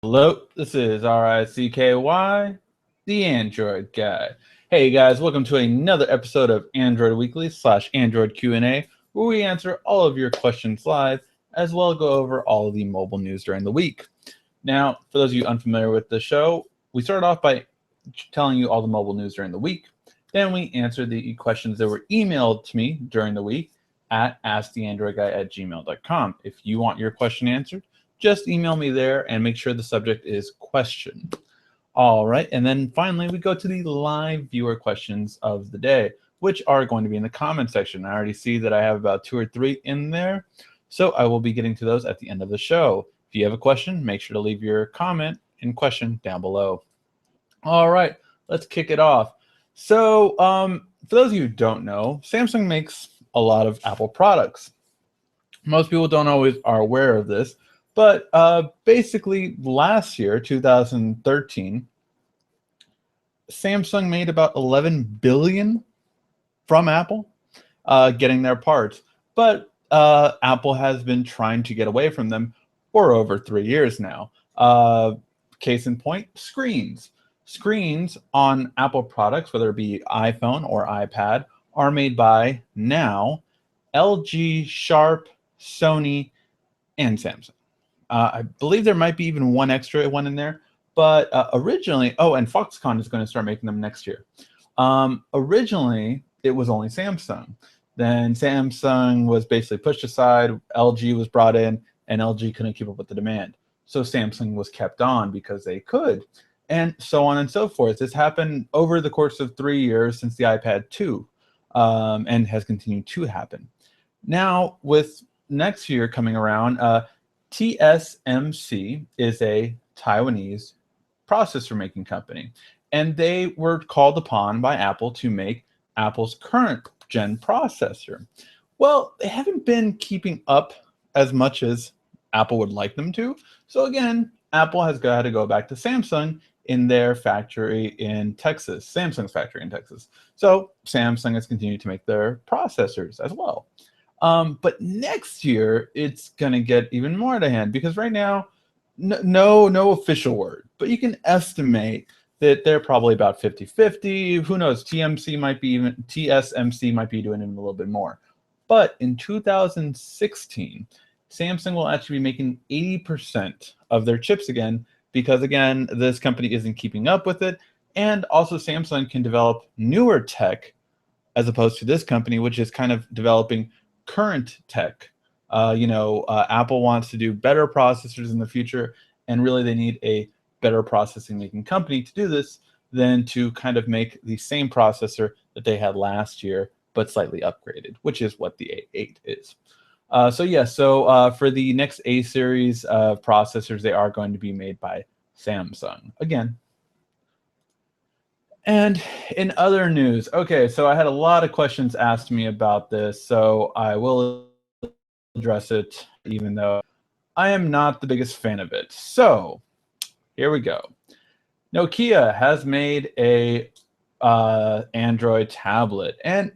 Hello, this is RICKY, the Android guy. Hey guys, welcome to another episode of Android Weekly / Android Q&A, where we answer all of your questions live, as well as go over all of the mobile news during the week. Now, for those of you unfamiliar with the show, we started off by telling you all the mobile news during the week. Then we answered the questions that were emailed to me during the week at asktheandroidguy@gmail.com. If you want your question answered, just email me there and make sure the subject is question. All right, and then finally we go to the live viewer questions of the day, which are going to be in the comment section. I already see that I have about 2 or 3 in there, so I will be getting to those at the end of the show. If you have a question, make sure to leave your comment and question down below. All right, let's kick it off. So for those of you who don't know, Samsung makes a lot of Apple products. Most people don't always are aware of this, but basically last year, 2013, Samsung made about 11 billion from Apple getting their parts. But Apple has been trying to get away from them for over 3 years now. Case in point, screens. Screens on Apple products, whether it be iPhone or iPad, are made by now LG, Sharp, Sony, and Samsung. I believe there might be even one extra one in there, but originally, and Foxconn is going to start making them next year. Originally, it was only Samsung. Then Samsung was basically pushed aside, LG was brought in, and LG couldn't keep up with the demand. So Samsung was kept on because they could, and so on and so forth. This happened over the course of 3 years since the iPad 2, and has continued to happen. Now, with next year coming around, TSMC is a Taiwanese processor making company, and they were called upon by Apple to make Apple's current gen processor. Well, they haven't been keeping up as much as Apple would like them to. So again, Apple has got to go back to Samsung in their factory in Texas, Samsung's factory in Texas. So Samsung has continued to make their processors as well. But next year, it's going to get even more out of hand because right now, no official word, but you can estimate that they're probably about 50-50. Who knows? TSMC might be doing it a little bit more. But in 2016, Samsung will actually be making 80% of their chips again because, again, this company isn't keeping up with it. And also Samsung can develop newer tech as opposed to this company, which is kind of developing current tech. Apple wants to do better processors in the future, and really they need a better processing making company to do this than to kind of make the same processor that they had last year, but slightly upgraded, which is what the A8 is. So for the next A series of processors, they are going to be made by Samsung again. And in other news, okay, so I had a lot of questions asked me about this, so I will address it, even though I am not the biggest fan of it. So here we go. Nokia has made a Android tablet, and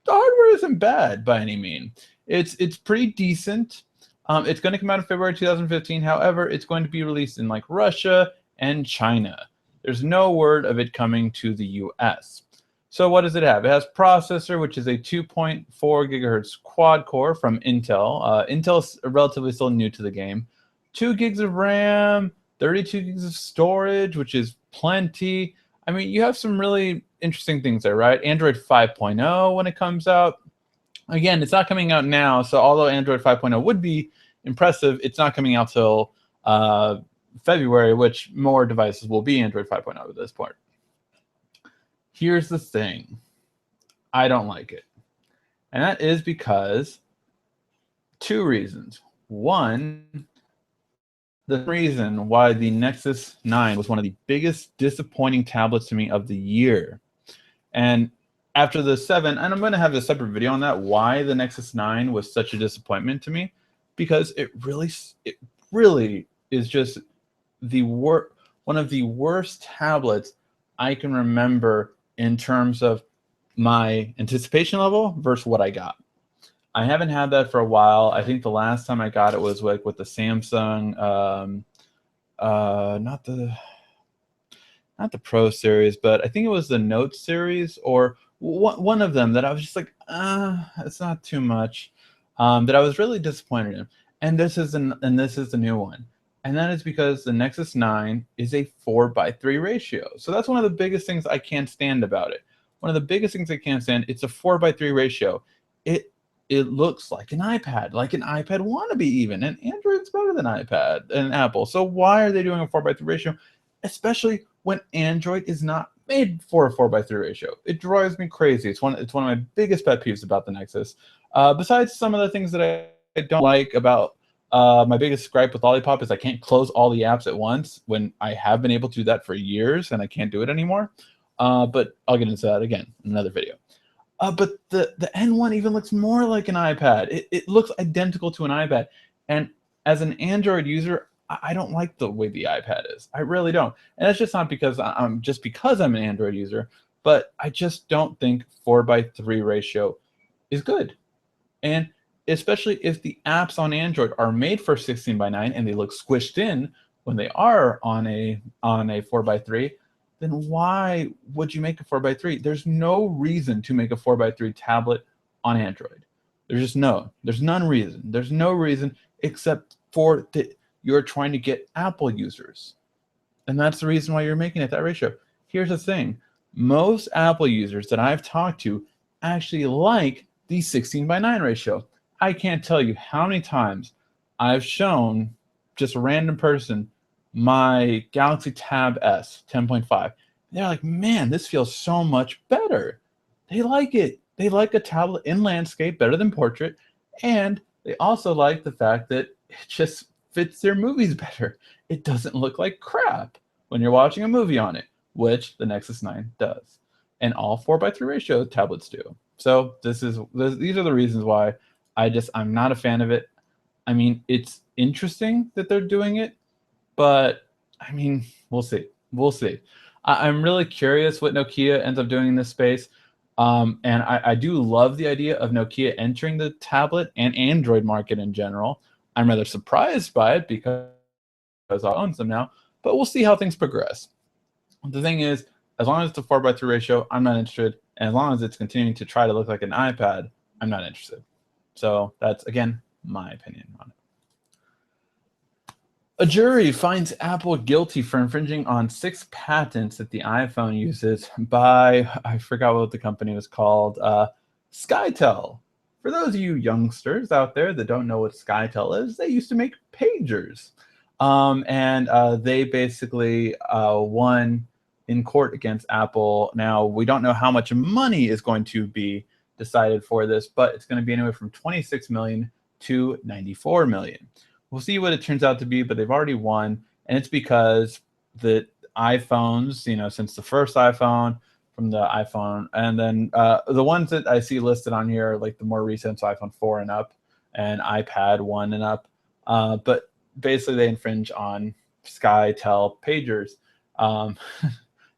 the hardware isn't bad by any means. It's pretty decent. It's going to come out in February 2015. However, it's going to be released in like Russia and China. There's no word of it coming to the US. So what does it have? It has processor, which is a 2.4 gigahertz quad core from Intel. Intel's relatively still new to the game. 2 gigs of RAM, 32 gigs of storage, which is plenty. I mean, you have some really interesting things there, right? Android 5.0 when it comes out. Again, it's not coming out now, so although Android 5.0 would be impressive, it's not coming out till February, which more devices will be Android 5.0 at this point. Here's the thing. I don't like it. And that is because 2 reasons. One, the reason why the Nexus 9 was one of the biggest disappointing tablets to me of the year. And after the 7, and I'm going to have a separate video on that, why the Nexus 9 was such a disappointment to me, because it really is just one of the worst tablets I can remember in terms of my anticipation level versus what I got. I haven't had that for a while. I think the last time I got it was with the Samsung not the Pro series, but I think it was the Note series or one of them that I was just like, it's not too much. That I was really disappointed in. And this is the new one. And that is because the Nexus 9 is a 4:3 ratio. So that's one of the biggest things I can't stand about it. One of the biggest things I can't stand, it's a 4:3 ratio. It looks like an iPad wannabe even, and Android's better than iPad and Apple. So why are they doing a 4:3 ratio? Especially when Android is not made for a 4:3 ratio. It drives me crazy. It's one of my biggest pet peeves about the Nexus. Besides some of the things that I don't like about my biggest gripe with Lollipop is I can't close all the apps at once when I have been able to do that for years and I can't do it anymore. But I'll get into that again in another video. But the N1 even looks more like an iPad. It looks identical to an iPad. And as an Android user, I don't like the way the iPad is. I really don't. And that's just not because I'm an Android user, but I just don't think 4:3 ratio is good. And especially if the apps on Android are made for 16:9 and they look squished in when they are on a 4:3, then why would you make a 4:3? There's no reason to make a 4:3 tablet on Android. There's no reason. There's no reason except for that you're trying to get Apple users. And that's the reason why you're making it that ratio. Here's the thing. Most Apple users that I've talked to actually like the 16:9 ratio. I can't tell you how many times I've shown just a random person my Galaxy Tab S 10.5. They're like, man, this feels so much better. They like it. They like a tablet in landscape better than portrait. And they also like the fact that it just fits their movies better. It doesn't look like crap when you're watching a movie on it, which the Nexus 9 does. And all 4:3 ratio tablets do. So these are the reasons why I'm not a fan of it. I mean, it's interesting that they're doing it, but I mean, we'll see. We'll see. I'm really curious what Nokia ends up doing in this space. And I do love the idea of Nokia entering the tablet and Android market in general. I'm rather surprised by it because I own them now, but we'll see how things progress. The thing is, as long as it's a 4:3 ratio, I'm not interested. And as long as it's continuing to try to look like an iPad, I'm not interested. So that's, again, my opinion on it. A jury finds Apple guilty for infringing on 6 patents that the iPhone uses by, I forgot what the company was called, SkyTel. For those of you youngsters out there that don't know what SkyTel is, they used to make pagers. And they basically won in court against Apple. Now, we don't know how much money is going to be decided for this, but it's going to be anywhere from $26 million to $94 million. We'll see what it turns out to be, but they've already won, and it's because the iPhones, since the first iPhone, from the iPhone, and then the ones that I see listed on here are like the more recent, so iPhone 4 and up, and iPad 1 and up. But basically, they infringe on SkyTel pagers,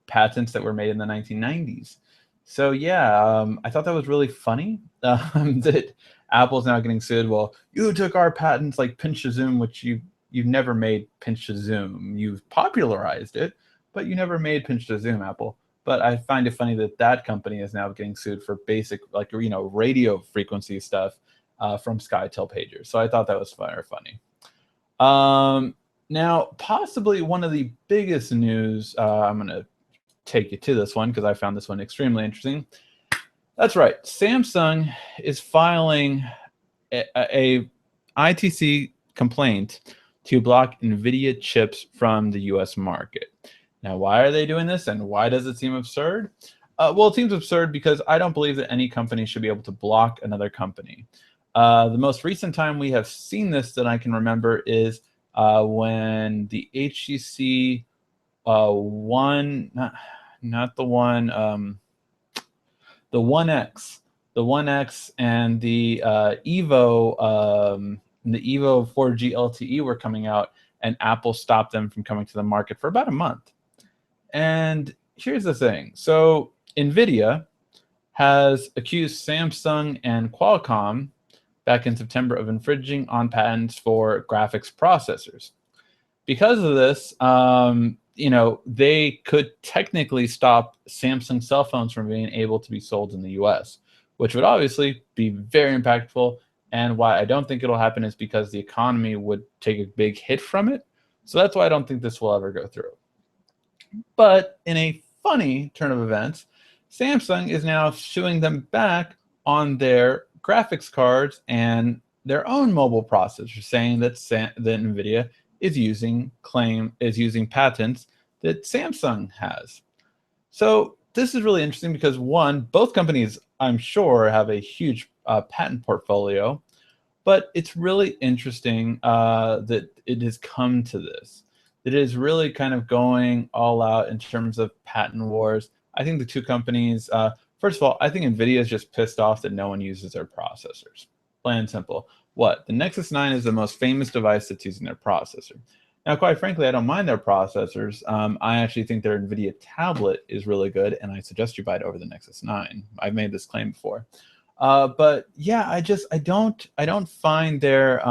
patents that were made in the 1990s. So yeah, I thought that was really funny that Apple's now getting sued. Well, you took our patents like pinch to zoom, which you've never made pinch to zoom. You've popularized it, but you never made pinch to zoom, Apple. But I find it funny that that company is now getting sued for basic, radio frequency stuff from SkyTel pagers. So I thought that was funny. Now, possibly one of the biggest news, I'm going to take you to this one because I found this one extremely interesting. That's right. Samsung is filing a ITC complaint to block Nvidia chips from the US market. Now, why are they doing this and why does it seem absurd? Well, it seems absurd because I don't believe that any company should be able to block another company. The most recent time we have seen this that I can remember is when the HTC One, not the one, the 1X, and the Evo, the Evo 4G LTE were coming out, and Apple stopped them from coming to the market for about a month. And here's the thing. So Nvidia has accused Samsung and Qualcomm back in September of infringing on patents for graphics processors. because of this, they could technically stop Samsung cell phones from being able to be sold in the US, which would obviously be very impactful. And why I don't think it'll happen is because the economy would take a big hit from it. So that's why I don't think this will ever go through. But in a funny turn of events, Samsung is now suing them back on their graphics cards and their own mobile processors, saying that Nvidia is using patents that Samsung has. So this is really interesting because one, both companies, I'm sure, have a huge patent portfolio, but it's really interesting that it has come to this. It is really kind of going all out in terms of patent wars. I think the two companies, first of all, I think Nvidia is just pissed off that no one uses their processors. Plain and simple. What? The Nexus 9 is the most famous device that's using their processor. Now, quite frankly, I don't mind their processors. I actually think their Nvidia tablet is really good, and I suggest you buy it over the Nexus 9. I've made this claim before. But yeah, I don't find their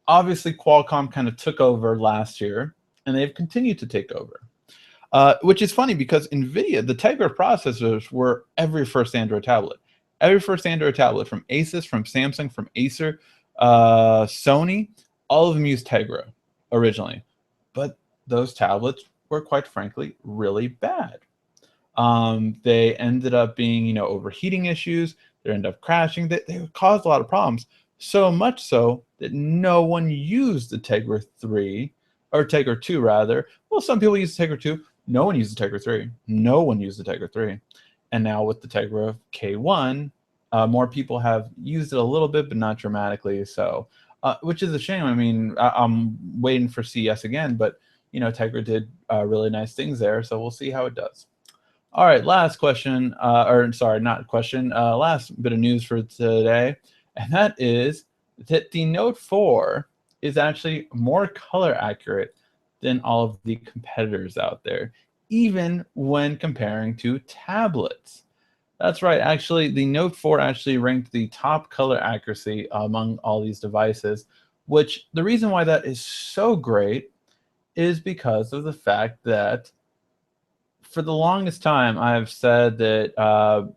obviously Qualcomm kind of took over last year, and they've continued to take over. Which is funny because Nvidia, the Tegra processors were every first Android tablet. Every first Android tablet from Asus, from Samsung, from Acer, Sony, all of them used Tegra originally. But those tablets were, quite frankly, really bad. They ended up being, overheating issues. They ended up crashing. They caused a lot of problems. So much so that no one used the Tegra 3, or Tegra 2 rather. Well, some people use the Tegra 2. No one used the Tegra 3. No one used the Tegra 3. And now with the Tegra K1, more people have used it a little bit, but not dramatically so, which is a shame. I mean, I'm waiting for CES again, but, Tegra did really nice things there, so we'll see how it does. All right, last question, last bit of news for today, and that is that the Note 4 is actually more color accurate than all of the competitors out there, even when comparing to tablets. That's right, actually, the Note 4 actually ranked the top color accuracy among all these devices, which the reason why that is so great is because of the fact that for the longest time, I've said that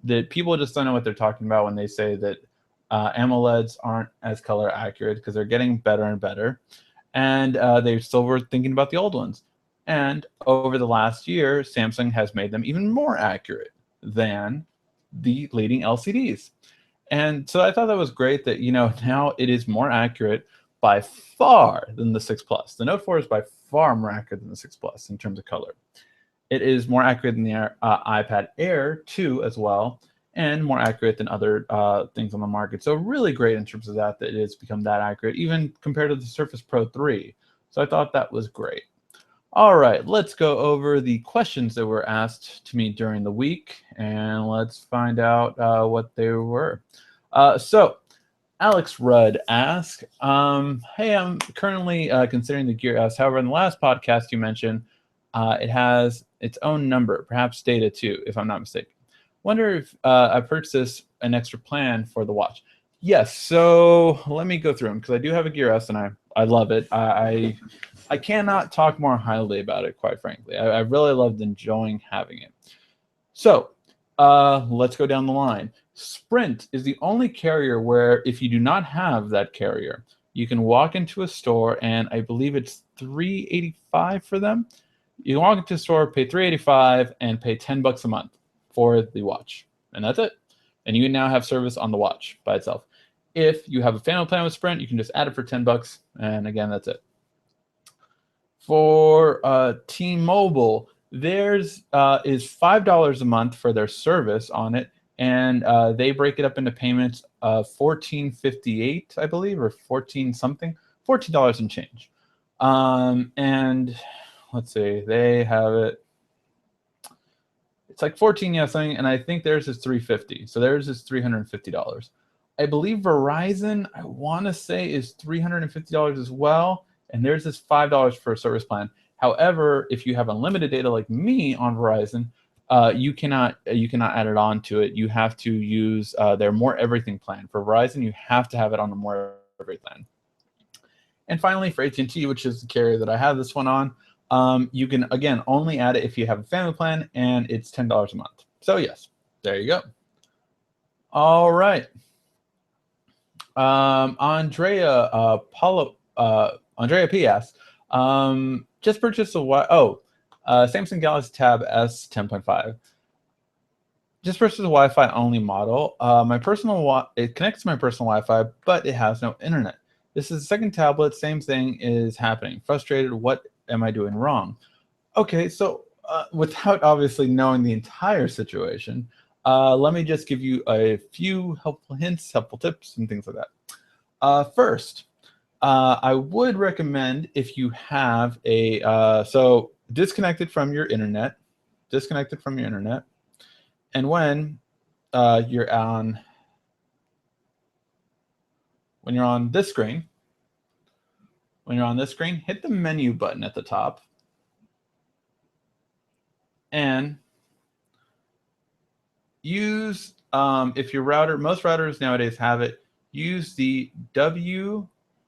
that people just don't know what they're talking about when they say that AMOLEDs aren't as color accurate, because they're getting better and better, and they still were thinking about the old ones. And over the last year, Samsung has made them even more accurate than the leading LCDs. And so I thought that was great that, now it is more accurate by far than the 6 Plus. The Note 4 is by far more accurate than the 6 Plus in terms of color. It is more accurate than the iPad Air 2 as well, and more accurate than other things on the market. So really great in terms of that it has become that accurate, even compared to the Surface Pro 3. So I thought that was great. All right, let's go over the questions that were asked to me during the week, and let's find out what they were. So Alex Rudd asked, hey, I'm currently considering the Gear S. However, in the last podcast you mentioned it has its own number, perhaps data too, if I'm not mistaken. Wonder if I purchased an extra plan for the watch. Yes, so let me go through them, because I do have a Gear S and I love it. I cannot talk more highly about it, quite frankly. I really loved enjoying having it. So let's go down the line. Sprint is the only carrier where if you do not have that carrier, you can walk into a store, and I believe it's $385 for them. You walk into a store, pay $385, and pay $10 a month for the watch, and that's it. And you now have service on the watch by itself. If you have a family plan with Sprint, you can just add it for $10, and again, that's it. For T-Mobile, theirs is $5 a month for their service on it, and they break it up into payments of $14.58, I believe, or 14 something, $14 and change. And let's see, they have it. It's like 14, yeah, something, and I think theirs is $350. So theirs is $350. I believe Verizon, I want to say, is $350 as well, and theirs is $5 for a service plan. However, if you have unlimited data like me on Verizon, you cannot add it on to it. You have to use their More Everything plan. For Verizon, you have to have it on the More Everything plan. And finally, for AT&T, which is the carrier that I have this one on, you can, again, only add it if you have a family plan, and it's $10 a month. So yes, there you go. All right. Andrea Andrea P asks, just purchased a Samsung Galaxy Tab S 10.5. Just purchased a Wi-Fi only model. It connects to my personal Wi-Fi, but it has no internet. This is the second tablet. Same thing is happening. Frustrated. What am I doing wrong? Okay, so without obviously knowing the entire situation, let me just give you a few helpful hints, helpful tips, and things like that. First, I would recommend, if you have a disconnected from your internet, and when you're on this screen, hit the menu button at the top, and use, if your router, most routers nowadays have it, use the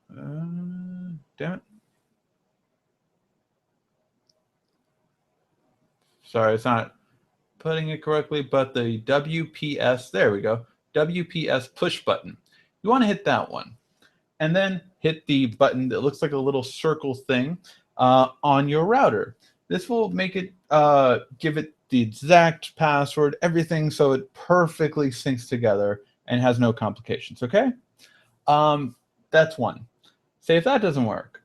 damn it. Sorry, it's not putting it correctly, but the WPS, there we go, WPS push button. You want to hit that one, and then hit the button that looks like a little circle thing on your router. This will make it, give it the exact password, everything, so it perfectly syncs together and has no complications, okay? That's one. Say if that doesn't work,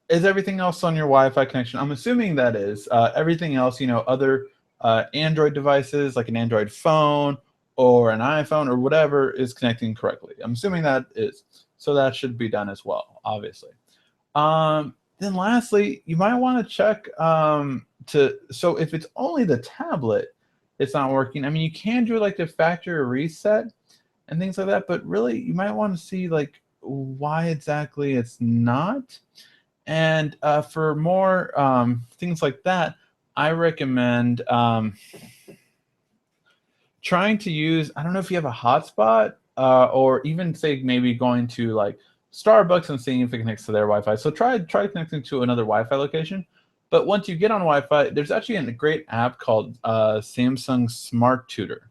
is everything else on your Wi-Fi connection? I'm assuming that is. Everything else, other Android devices, like an Android phone or an iPhone or whatever, is connecting correctly. I'm assuming that is. So that should be done as well, obviously. Then lastly, you might want to check so if it's only the tablet it's not working, I mean, you can do like the factory reset and things like that, but really you might want to see like why exactly it's not. And for more things like that, I recommend trying to use, I don't know if you have a hotspot, or even say maybe going to like Starbucks and seeing if it connects to their Wi-Fi. So try connecting to another Wi-Fi location. But once you get on Wi-Fi, there's actually a great app called Samsung Smart Tutor.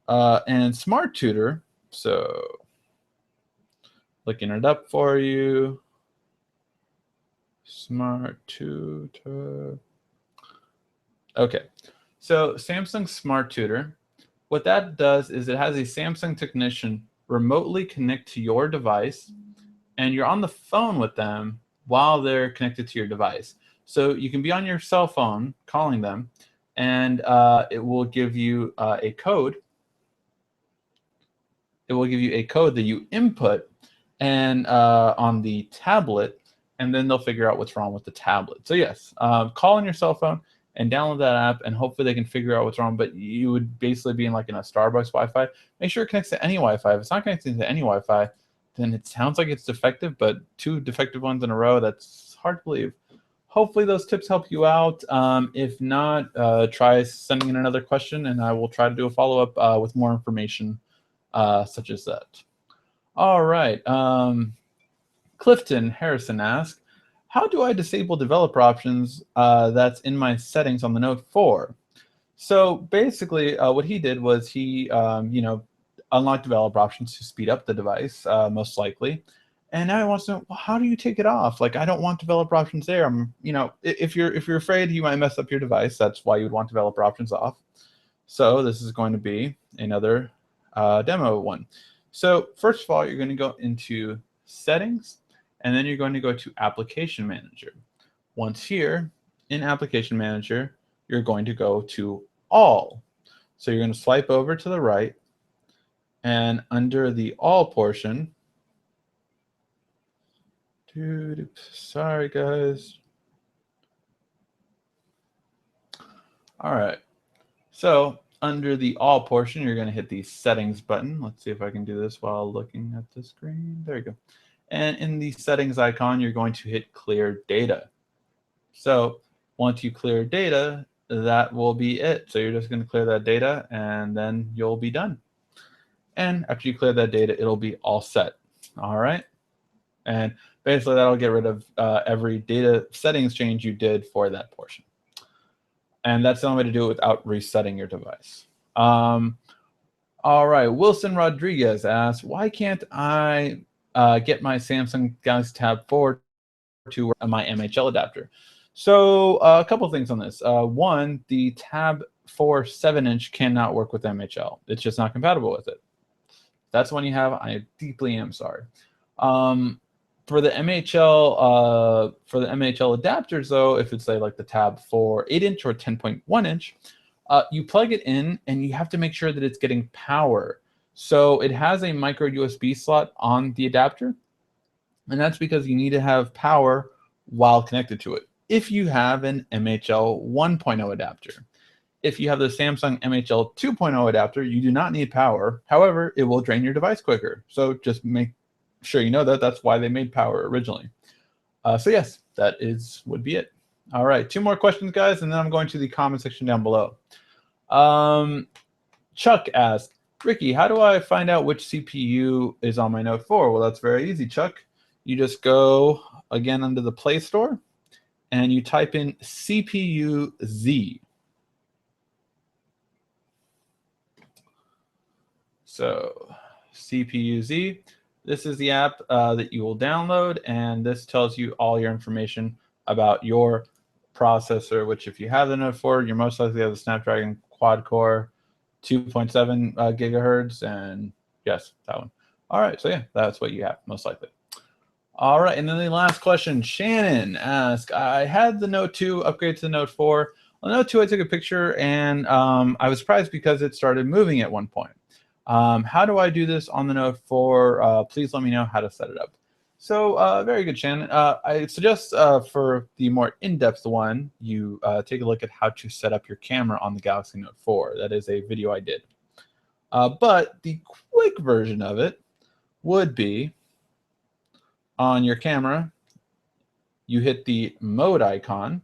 And Smart Tutor, so looking it up for you. Smart Tutor. Okay, so Samsung Smart Tutor, what that does is it has a Samsung technician remotely connect to your device, and you're on the phone with them while they're connected to your device. So you can be on your cell phone calling them, and it will give you a code. It will give you a code that you input and on the tablet, and then they'll figure out what's wrong with the tablet. So yes, call on your cell phone and download that app, and hopefully they can figure out what's wrong. But you would basically be in like in a Starbucks Wi-Fi. Make sure it connects to any Wi-Fi. If it's not connecting to any Wi-Fi, then it sounds like it's defective, but 2 defective ones in a row, that's hard to believe. Hopefully those tips help you out. If not, try sending in another question, and I will try to do a follow-up with more information such as that. All right. Clifton Harrison asks, how do I disable developer options that's in my settings on the Note 4? So basically what he did was he unlocked developer options to speed up the device, most likely. And now he wants to know, well, how do you take it off? Like, I don't want developer options there. If you're afraid you might mess up your device, that's why you would want developer options off. So this is going to be another demo one. So first of all, you're going to go into Settings, and then you're going to go to Application Manager. Once here in Application Manager, you're going to go to All. So you're going to swipe over to the right, and under the All portion, sorry guys. All right. So under the All portion, you're going to hit the Settings button. Let's see if I can do this while looking at the screen. There you go. And in the Settings icon, you're going to hit Clear Data. So once you clear data, that will be it. So you're just going to clear that data, and then you'll be done. And after you clear that data, it'll be all set. All right. And basically that'll get rid of every data settings change you did for that portion. And that's the only way to do it without resetting your device. All right, Wilson Rodriguez asks, why can't I get my Samsung Galaxy Tab 4 to my MHL adapter? So a couple things on this. One, the Tab 4 7-inch cannot work with MHL. It's just not compatible with it. That's one you have. I deeply am sorry. For the MHL adapters, though, if it's like the Tab 4 8-inch or 10.1-inch, you plug it in and you have to make sure that it's getting power. So it has a micro USB slot on the adapter, and that's because you need to have power while connected to it. If you have an MHL 1.0 adapter. If you have the Samsung MHL 2.0 adapter, you do not need power. However, it will drain your device quicker. So just make sure you know that. That's why they made power originally. So yes, that would be it. All right, 2 more questions, guys, and then I'm going to the comment section down below. Chuck asked, Ricky, how do I find out which CPU is on my Note 4? Well, that's very easy, Chuck. You just go, again, under the Play Store, and you type in CPUZ. So CPUZ, this is the app that you will download, and this tells you all your information about your processor, which if you have the Note 4, you're most likely have the Snapdragon quad-core 2.7 gigahertz, and yes, that one. All right, so yeah, that's what you have, most likely. All right, and then the last question, Shannon asked, I had the Note 2 upgrade to the Note 4. On the Note 2, I took a picture, and I was surprised because it started moving at one point. How do I do this on the Note 4? Please let me know how to set it up. So very good, Shannon. I suggest for the more in-depth one, you take a look at how to set up your camera on the Galaxy Note 4. That is a video I did. But the quick version of it would be on your camera, you hit the mode icon,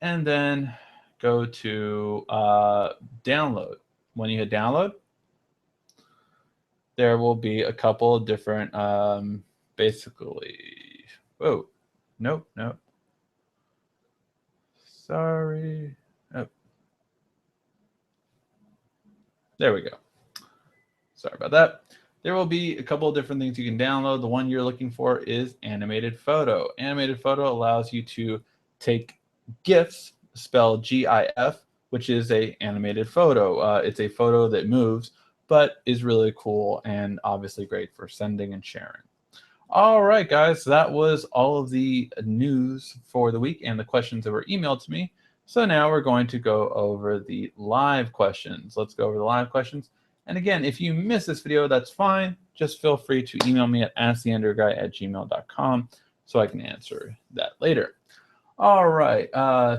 and then go to download. When you hit download, there will be a couple of different, basically, whoa, nope. Sorry. Oh. There we go. Sorry about that. There will be a couple of different things you can download. The one you're looking for is Animated Photo. Animated Photo allows you to take GIFs, spelled GIF, which is a animated photo. It's a photo that moves, but is really cool and obviously great for sending and sharing. All right, guys, that was all of the news for the week and the questions that were emailed to me. So now we're going to go over the live questions. Let's go over the live questions. And again, if you miss this video, that's fine. Just feel free to email me at asktheandroidguy@gmail.com so I can answer that later. All right,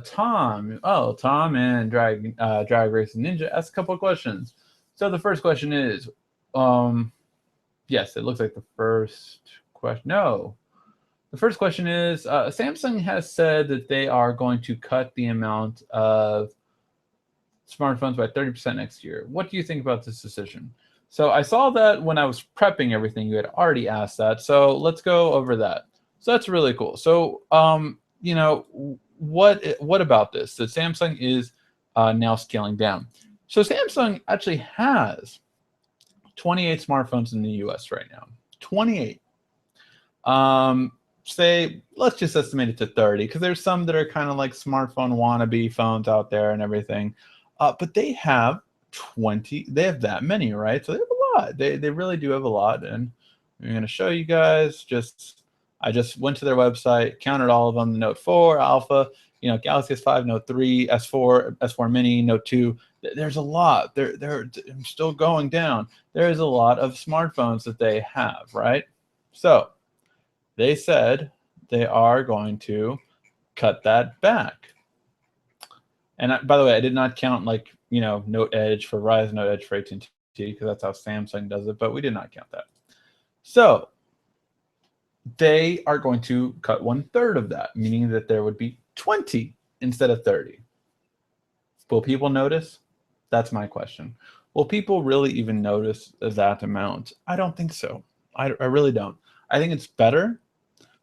Tom. Oh, Tom and Drag Racing Ninja asked a couple of questions. So the first question is, yes, it looks like the first question. No, the first question is, Samsung has said that they are going to cut the amount of smartphones by 30% next year. What do you think about this decision? So I saw that when I was prepping everything, you had already asked that. So let's go over that. So that's really cool. So, you know, what about this? That Samsung is now scaling down. So Samsung actually has 28 smartphones in the US right now. 28. Say, let's just estimate it to 30, because there's some that are kind of like smartphone wannabe phones out there and everything. But they have 20, they have that many, right? So they have a lot. They really do have a lot. And I'm going to show you guys I just went to their website, counted all of them, the Note 4, Alpha, you know, Galaxy S5, Note 3, S4, S4 Mini, Note 2. There's a lot. They're still going down. There's a lot of smartphones that they have, right? So they said they are going to cut that back. And by the way, I did not count, like, you know, Note Edge for Verizon, Note Edge for AT&T, because that's how Samsung does it, but we did not count that. So they are going to cut 1/3 of that, meaning that there would be 20 instead of 30. Will people notice? That's my question. Will people really even notice that amount? I don't think so. I really don't. I think it's better,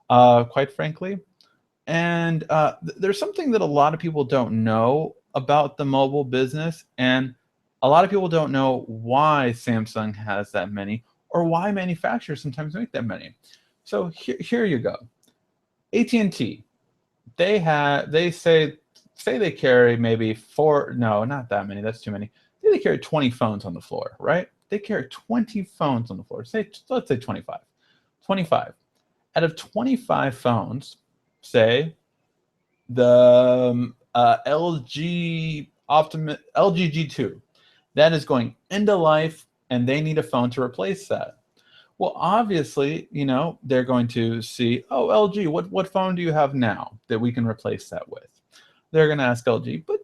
quite frankly. And there's something that a lot of people don't know about the mobile business, and a lot of people don't know why Samsung has that many, or why manufacturers sometimes make that many. So here you go. AT&T, they say they carry maybe no, not that many, that's too many. They carry 20 phones on the floor, right? They carry 20 phones on the floor. Let's say 25. 25. Out of 25 phones, say the LG G2, that is going into life, and they need a phone to replace that. Well, obviously, they're going to see, oh, LG, what phone do you have now that we can replace that with? They're going to ask LG, but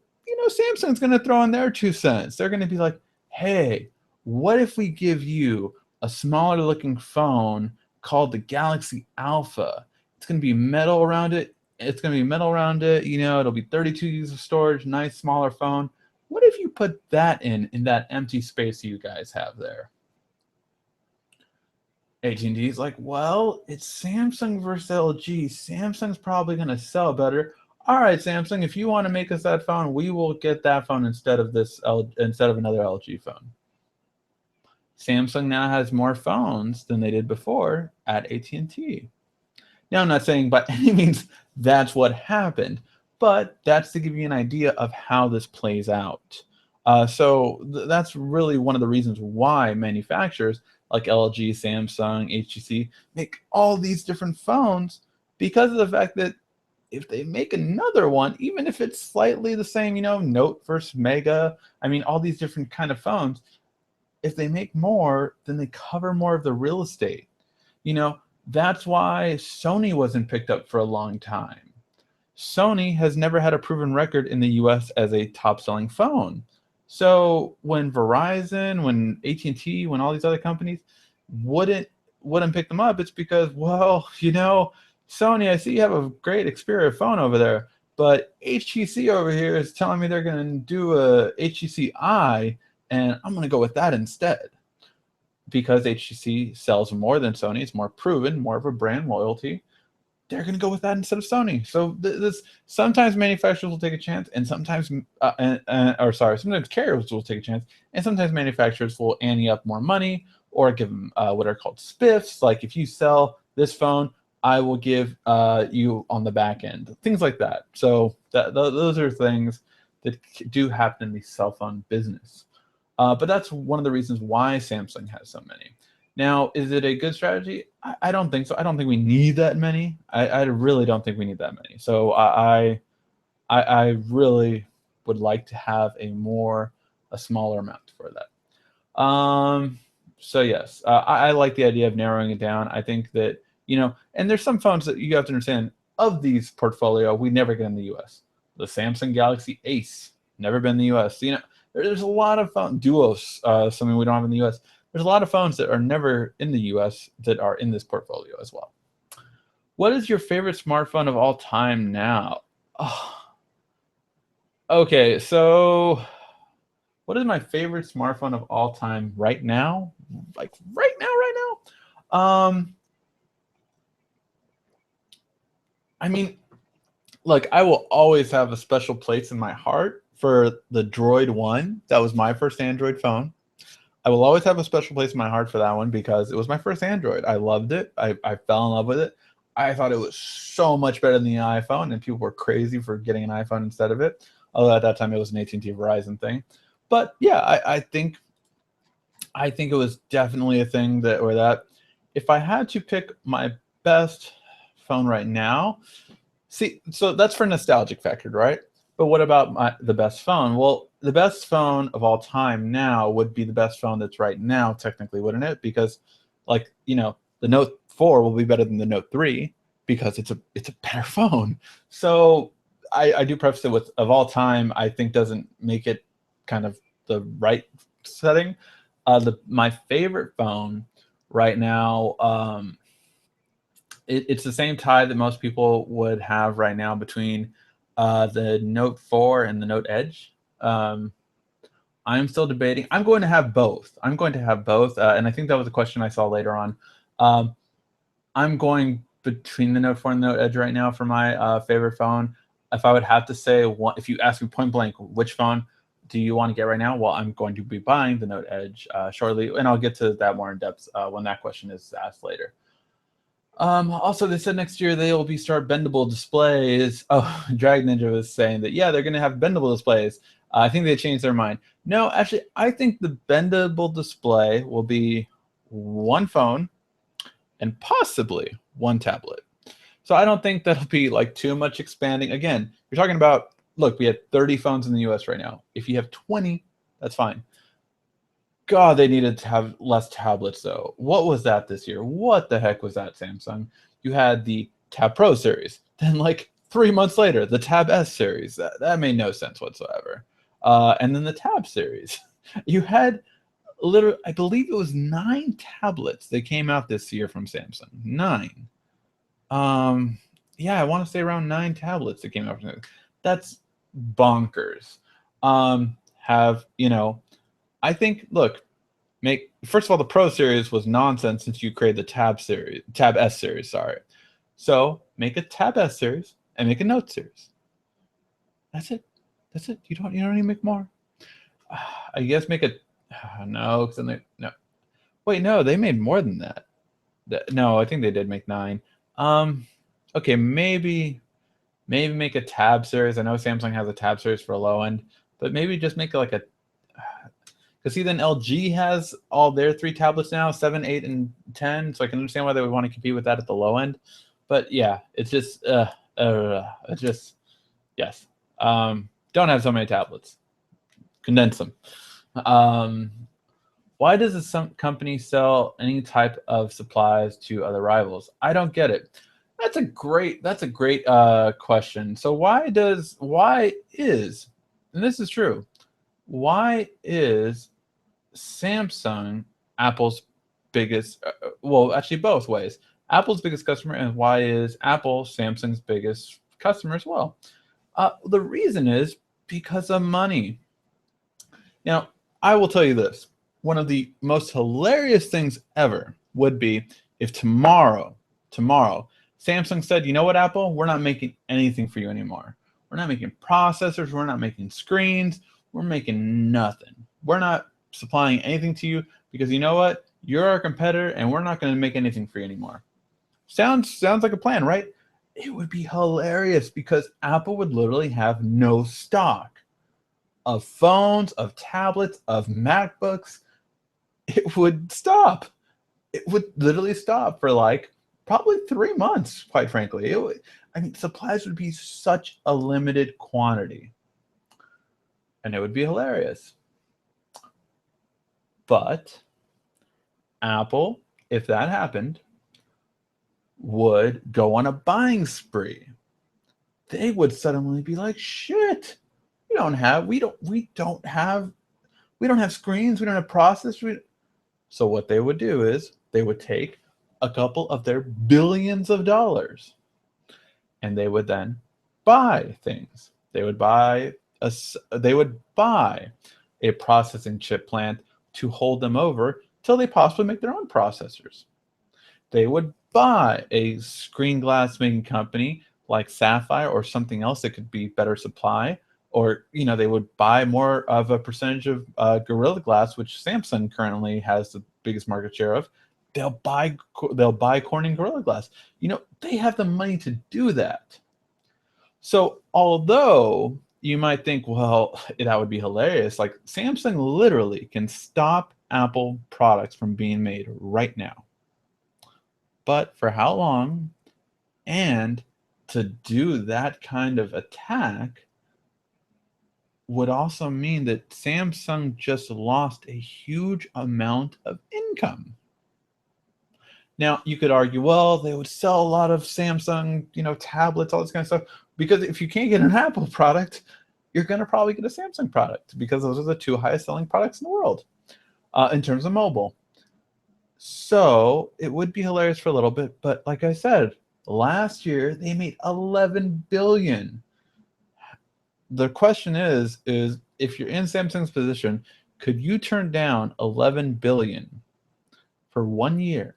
Samsung's going to throw in their 2 cents. They're going to be like, hey, what if we give you a smaller looking phone called the Galaxy Alpha? It's going to be metal around it. It'll be 32 gigs of storage, nice smaller phone. What if you put that in that empty space you guys have there? AT&T is like, well, it's Samsung versus LG. Samsung's probably going to sell better. All right, Samsung, if you want to make us that phone, we will get that phone instead of another LG phone. Samsung now has more phones than they did before at AT&T. Now, I'm not saying by any means that's what happened, but that's to give you an idea of how this plays out. So that's really one of the reasons why manufacturers like LG, Samsung, HTC make all these different phones, because of the fact that if they make another one, even if it's slightly the same, Note versus Mega, all these different kind of phones, if they make more, then they cover more of the real estate. That's why Sony wasn't picked up for a long time. Sony has never had a proven record in the US as a top-selling phone. So when Verizon, when AT&T, when all these other companies wouldn't pick them up, it's because, well, Sony, I see you have a great Xperia phone over there, but HTC over here is telling me they're going to do a HTC i, and I'm going to go with that instead. Because HTC sells more than Sony, it's more proven, more of a brand loyalty, they're going to go with that instead of Sony. So sometimes manufacturers will take a chance, and sometimes sometimes carriers will take a chance, and sometimes manufacturers will ante up more money or give them what are called spiffs. Like, if you sell this phone, I will give you on the back end, things like that. So those are things that do happen in the cell phone business. But that's one of the reasons why Samsung has so many. Now, is it a good strategy? I don't think so. I don't think we need that many. I really don't think we need that many. So I really would like to have a smaller amount for that. So yes, I like the idea of narrowing it down. I think that, and there's some phones that you have to understand, of these portfolio, we never get in the US. The Samsung Galaxy Ace, never been in the US. There's a lot of phone Duos, something we don't have in the US. There's a lot of phones that are never in the US that are in this portfolio as well. What is your favorite smartphone of all time now? Oh. Okay, so what is my favorite smartphone of all time right now? Like right now? Look, I will always have a special place in my heart for the Droid 1. That was my first Android phone. I will always have a special place in my heart for that one because it was my first Android. I loved it. I fell in love with it. I thought it was so much better than the iPhone, and people were crazy for getting an iPhone instead of it. Although at that time it was an AT&T Verizon thing. But yeah, I think it was definitely a thing that if I had to pick my best phone right now, see, so that's for nostalgic factor, right? But what about the best phone? Well, the best phone of all time now would be the best phone that's right now, technically, wouldn't it? Because, the Note 4 will be better than the Note 3 because it's a better phone. So I do preface it with, of all time, I think doesn't make it kind of the right setting. My favorite phone right now, it's the same tie that most people would have right now between the Note 4 and the Note Edge. I'm still debating. I'm going to have both. And I think that was a question I saw later on. I'm going between the Note 4 and the Note Edge right now for my favorite phone. If I would have to say, if you ask me point blank, which phone do you want to get right now? Well, I'm going to be buying the Note Edge shortly, and I'll get to that more in depth when that question is asked later. Also, they said next year they will start bendable displays. Oh, Drag Ninja was saying that, yeah, they're going to have bendable displays. I think they changed their mind. No, actually, I think the bendable display will be one phone and possibly one tablet. So I don't think that'll be like too much expanding. Again, you're talking about, look, we have 30 phones in the US right now. If you have 20, that's fine. God, they needed to have less tablets though. What was that this year? What the heck was that, Samsung? You had the Tab Pro series. Then like 3 months later, the Tab S series. That made no sense whatsoever. And then the Tab series. You had literally, I believe it was 9 tablets that came out this year from Samsung. 9. Yeah, I want to say around 9 tablets that came out from Samsung. That's bonkers. I think, look, first of all, the Pro series was nonsense since you created the Tab S series, sorry. So make a Tab S series and make a Note series. That's it. That's it. You don't need to make more. I guess make a no, because then no. Wait, no, they made more than that. No, I think they did make 9. Okay, maybe make a Tab series. I know Samsung has a Tab series for a low end, but maybe just make like a. Because see, then LG has all their 3 tablets now, 7, 8, and 10. So I can understand why they would want to compete with that at the low end. But yeah, it's just yes. Don't have so many tablets. Condense them. Why does some company sell any type of supplies to other rivals? I don't get it. That's a great question. So why is, and this is true, why is Samsung Apple's biggest, well, actually both ways, Apple's biggest customer, and why is Apple Samsung's biggest customer as well? The reason is because of money. Now, I will tell you this. One of the most hilarious things ever would be if tomorrow, Samsung said, you know what, Apple? We're not making anything for you anymore. We're not making processors. We're not making screens. We're making nothing. We're not supplying anything to you because you know what? You're our competitor and we're not going to make anything for you anymore. Sounds like a plan, right? It would be hilarious because Apple would literally have no stock of phones, of tablets, of MacBooks. It would stop. It would literally stop for like probably 3 months, quite frankly. Supplies would be such a limited quantity. And it would be hilarious. But Apple, if that happened, would go on a buying spree. They would suddenly be like, shit, we don't have screens, we don't have processors. So what they would do is they would take a couple of their billions of dollars and they would then buy things. They would buy a processing chip plant to hold them over till they possibly make their own processors. They would buy a screen glass making company like Sapphire or something else that could be better supply, or they would buy more of a percentage of Gorilla Glass, which Samsung currently has the biggest market share of. They'll buy Corning Gorilla Glass. They have the money to do that. So although you might think, well, that would be hilarious, like Samsung literally can stop Apple products from being made right now. But for how long? And to do that kind of attack would also mean that Samsung just lost a huge amount of income. Now, you could argue, well, they would sell a lot of Samsung, tablets, all this kind of stuff, because if you can't get an Apple product, you're going to probably get a Samsung product because those are the 2 highest selling products in the world in terms of mobile. So it would be hilarious for a little bit, but like I said, last year they made $11 billion. The question is if you're in Samsung's position, could you turn down $11 billion for 1 year?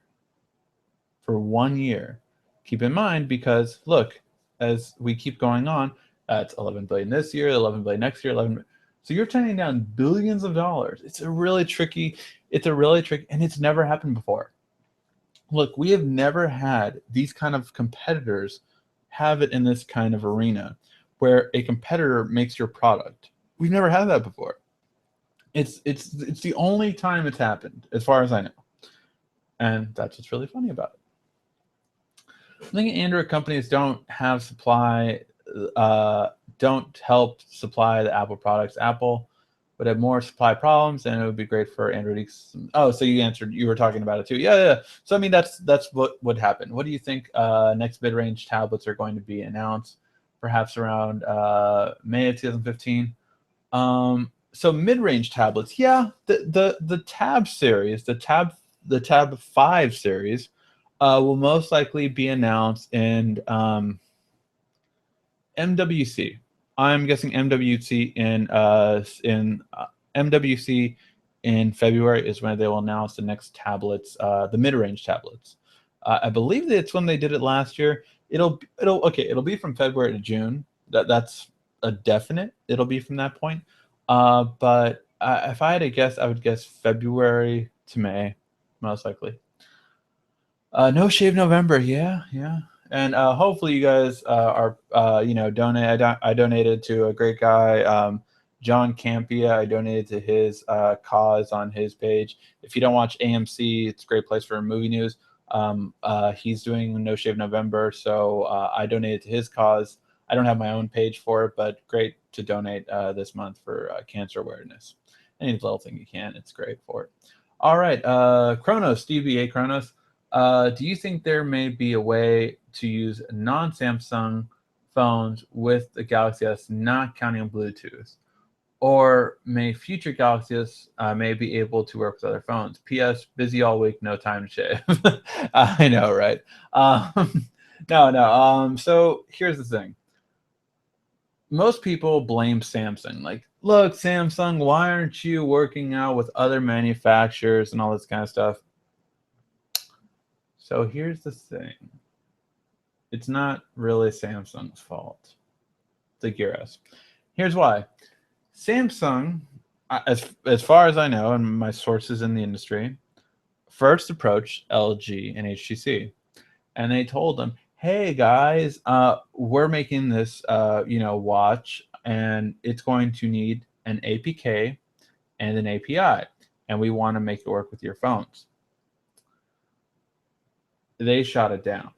for 1 year. Keep in mind, because look, as we keep going on, it's 11 billion this year, 11 billion next year, 11. So you're turning down billions of dollars. It's a really tricky, and it's never happened before. Look, we have never had these kind of competitors have it in this kind of arena where a competitor makes your product. We've never had that before. It's the only time it's happened, as far as I know. And that's what's really funny about it. I think Android companies don't have supply, don't help supply the Apple products. Apple would have more supply problems, and it would be great for Android. Oh, so you answered. You were talking about it too. Yeah. So I mean, that's what would happen. What do you think? Next mid-range tablets are going to be announced, perhaps around May of 2015. So mid-range tablets, yeah. The Tab series, the Tab 5 series, will most likely be announced in MWC. I'm guessing MWC MWC in February is when they will announce the next tablets, the mid-range tablets. I believe that's when they did it last year. It'll be from February to June. That's a definite. It'll be from that point. But if I had to guess, I would guess February to May, most likely. No Shave November, yeah. And hopefully you guys are, donate. I donated to a great guy, John Campia. I donated to his cause on his page. If you don't watch AMC, it's a great place for movie news. He's doing No Shave November, so I donated to his cause. I don't have my own page for it, but great to donate this month for cancer awareness. Any little thing you can, it's great for it. All right, Kronos, DBA Kronos. Do you think there may be a way to use non-Samsung phones with the Galaxy S, not counting Bluetooth? Or may future Galaxy S may be able to work with other phones? P.S. Busy all week, no time to shave. I know, right? No. So here's the thing. Most people blame Samsung. Like, look, Samsung, why aren't you working out with other manufacturers and all this kind of stuff? So here's the thing. It's not really Samsung's fault, the Gear S. Here's why. Samsung, as far as I know, and my sources in the industry, first approached LG and HTC. And they told them, hey, guys, we're making this watch, and it's going to need an APK and an API, and we want to make it work with your phones. They shot it down.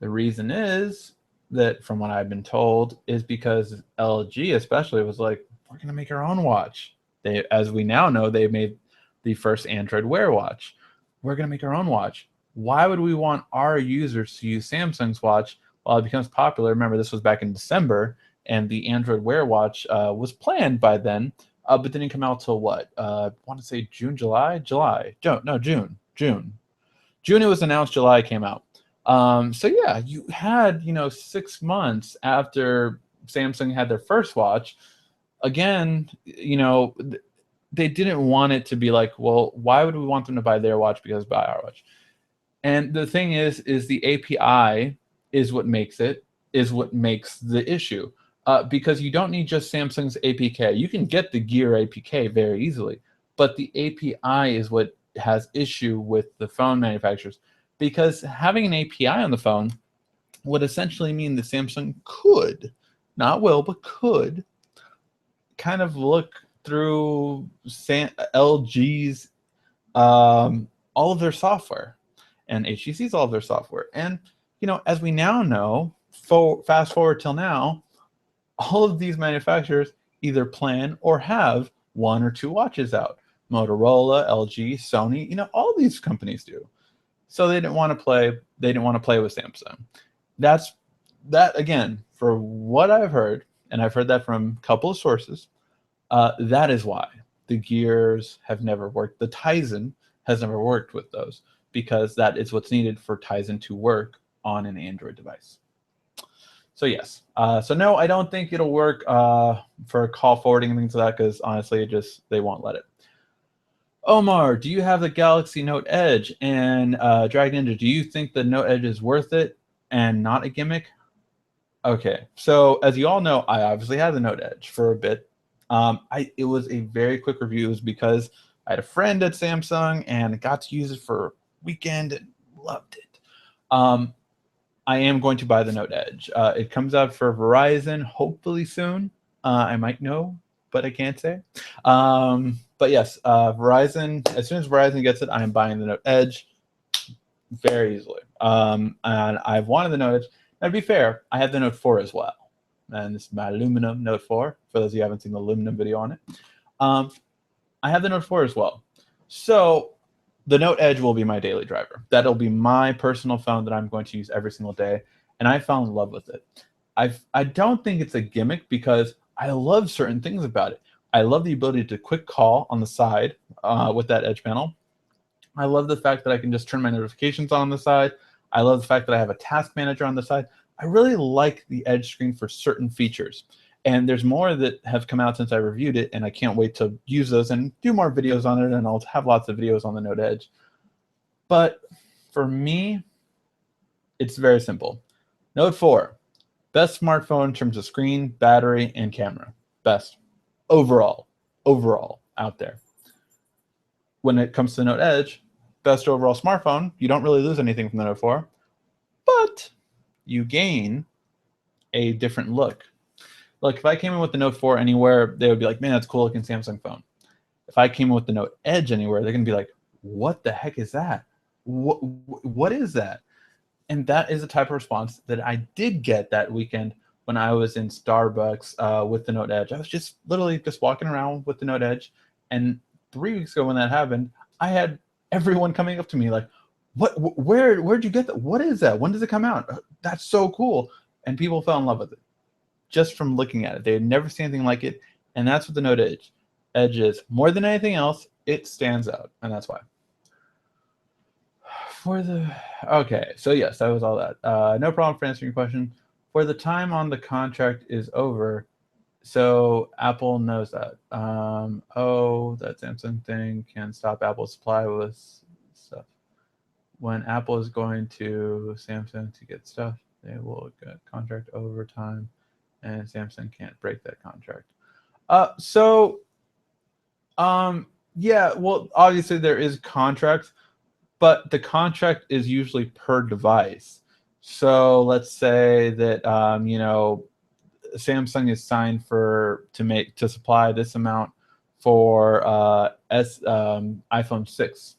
The reason is that, from what I've been told, is because LG especially was like, we're going to make our own watch. They, as we now know, they made the first Android Wear watch. We're going to make our own watch. Why would we want our users to use Samsung's watch while it becomes popular? Remember, this was back in December, and the Android Wear watch was planned by then, but didn't come out till what? I want to say June. June it was announced, July came out. So yeah, you had 6 months after Samsung had their first watch. Again, they didn't want it to be like, well, why would we want them to buy their watch because buy our watch? And the thing is the API is what makes the issue. Because you don't need just Samsung's APK. You can get the Gear APK very easily, but the API is what has issue with the phone manufacturers, because having an API on the phone would essentially mean that Samsung could, not will, but could kind of look through LG's all of their software and HTC's all of their software. And as we now know, fast forward till now, all of these manufacturers either plan or have 1 or 2 watches out. Motorola, LG, Sony, all these companies do. So they didn't want to play with Samsung. That again, for what I've heard, and I've heard that from a couple of sources, that is why the Gears have never worked. The Tizen has never worked with those, because that is what's needed for Tizen to work on an Android device. So yes. So no, I don't think it'll work for call forwarding and things like that, because honestly, they won't let it. Omar, do you have the Galaxy Note Edge? And Dragon Ninja, do you think the Note Edge is worth it and not a gimmick? Okay, so as you all know, I obviously had the Note Edge for a bit. It was a very quick review. It was because I had a friend at Samsung and got to use it for a weekend and loved it. I am going to buy the Note Edge. It comes out for Verizon hopefully soon. I might know, but I can't say. But yes, Verizon, as soon as Verizon gets it, I am buying the Note Edge very easily. And I've wanted the Note Edge. Now, to be fair, I have the Note 4 as well. And this is my aluminum Note 4, for those of you who haven't seen the aluminum video on it. I have the Note 4 as well. So the Note Edge will be my daily driver. That'll be my personal phone that I'm going to use every single day. And I fell in love with it. I don't think it's a gimmick because I love certain things about it. I love the ability to quick call on the side with that Edge panel. I love the fact that I can just turn my notifications on the side. I love the fact that I have a task manager on the side. I really like the Edge screen for certain features. And there's more that have come out since I reviewed it, and I can't wait to use those and do more videos on it, and I'll have lots of videos on the Note Edge. But for me, it's very simple. Note 4, best smartphone in terms of screen, battery, and camera. Best overall out there. When it comes to the Note Edge, best overall smartphone. You don't really lose anything from the Note 4, but you gain a different look. Look, if I came in with the Note 4 anywhere, they would be like, man, that's cool looking Samsung phone. If I came in with the Note Edge anywhere, they're going to be like, what the heck is that? What is that? And that is the type of response that I did get that weekend when I was in Starbucks with the Note Edge. I was just literally just walking around with the Note Edge. And 3 weeks ago when that happened, I had everyone coming up to me like, where'd you get that? What is that? When does it come out? That's so cool. And people fell in love with it just from looking at it. They had never seen anything like it. And that's what the Note Edge is. More than anything else, it stands out. And that's why. Okay, so yes, that was all that. No problem for answering your question. For the time on the contract is over, so Apple knows that. That Samsung thing can stop Apple's supply with stuff. When Apple is going to Samsung to get stuff, they will get contract over time, and Samsung can't break that contract. Yeah, well, obviously there is contracts, but the contract is usually per device. So let's say that Samsung is signed to supply this amount for iPhone 6.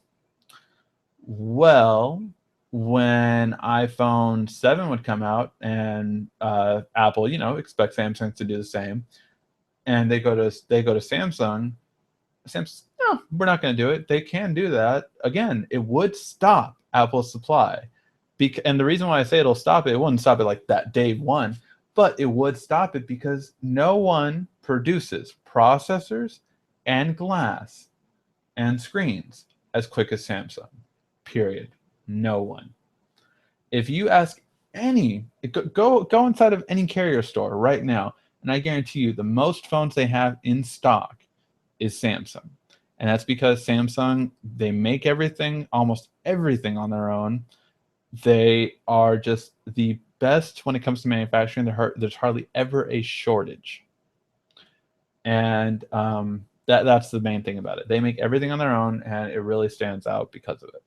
Well, when iPhone 7 would come out and Apple, expects Samsung to do the same, and they go to Samsung, no, we're not going to do it. They can do that. Again, it would stop Apple's supply. And the reason why I say it'll stop it wouldn't stop it like that day one, but it would stop it because no one produces processors and glass and screens as quick as Samsung. Period. No one. If you ask go inside of any carrier store right now, and I guarantee you the most phones they have in stock is Samsung. And that's because Samsung, they make everything, almost everything on their own. They are just the best when it comes to manufacturing. There's hardly ever a shortage. And that's the main thing about it. They make everything on their own, and it really stands out because of it.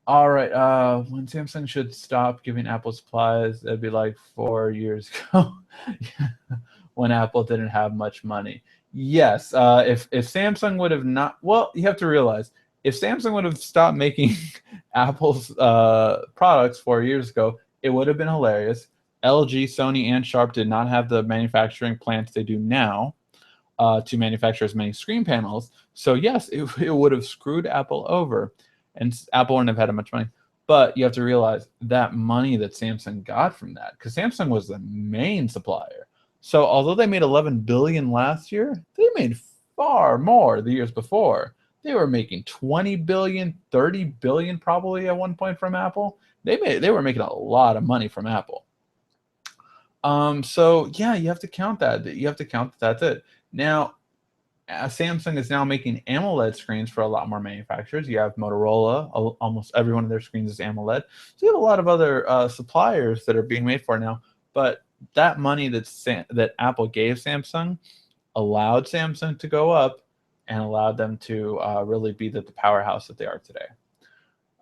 All right, when Samsung should stop giving Apple supplies, that'd be like 4 years ago when Apple didn't have much money. Yes, if Samsung would have not, well, you have to realize, if Samsung would have stopped making Apple's products 4 years ago, it would have been hilarious. LG, Sony, and Sharp did not have the manufacturing plants they do now to manufacture as many screen panels. So yes, it would have screwed Apple over, and Apple wouldn't have had much money. But you have to realize that money that Samsung got from that, because Samsung was the main supplier. So although they made $11 billion last year, they made far more the years before. They were making $20 billion, $30 billion probably at one point from Apple. They were making a lot of money from Apple. So yeah, you have to count that. You have to count that that's it. Now, Samsung is now making AMOLED screens for a lot more manufacturers. You have Motorola, almost every one of their screens is AMOLED. So you have a lot of other suppliers that are being made for it now. But that money that Apple gave Samsung allowed Samsung to go up and allowed them to really be the powerhouse that they are today.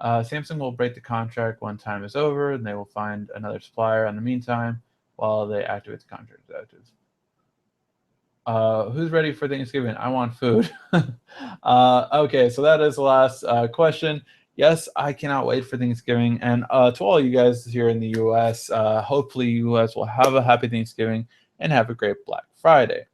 Samsung will break the contract when time is over, and they will find another supplier in the meantime while they activate the contract. Who's ready for Thanksgiving? I want food. Okay, so that is the last question. Yes, I cannot wait for Thanksgiving. And to all you guys here in the U.S., hopefully you guys will have a happy Thanksgiving and have a great Black Friday.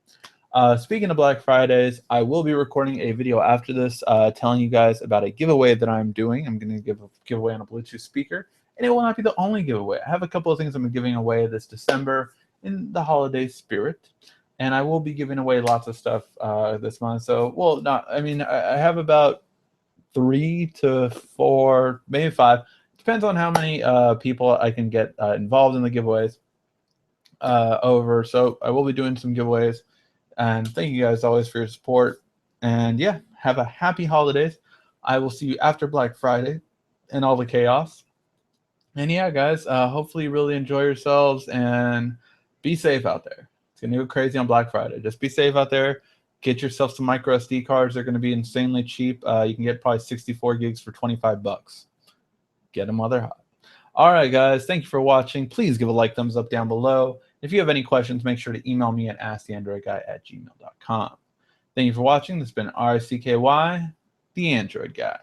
Speaking of Black Fridays, I will be recording a video after this telling you guys about a giveaway that I'm doing. I'm going to give a giveaway on a Bluetooth speaker, and it will not be the only giveaway. I have a couple of things I'm giving away this December in the holiday spirit, and I will be giving away lots of stuff this month. So, well, not, I mean, I have about 3 to 4, maybe 5. Depends on how many people I can get involved in the giveaways over. So I will be doing some giveaways. And thank you guys always for your support. And yeah, have a happy holidays. I will see you after Black Friday and all the chaos. And yeah, guys, hopefully you really enjoy yourselves and be safe out there. It's going to go crazy on Black Friday. Just be safe out there. Get yourself some micro SD cards. They're going to be insanely cheap. You can get probably 64 gigs for $25. Get them while they're hot. All right, guys, thank you for watching. Please give a like, thumbs up down below. If you have any questions, make sure to email me at asktheandroidguy@gmail.com. Thank you for watching. This has been RCKY, the Android Guy.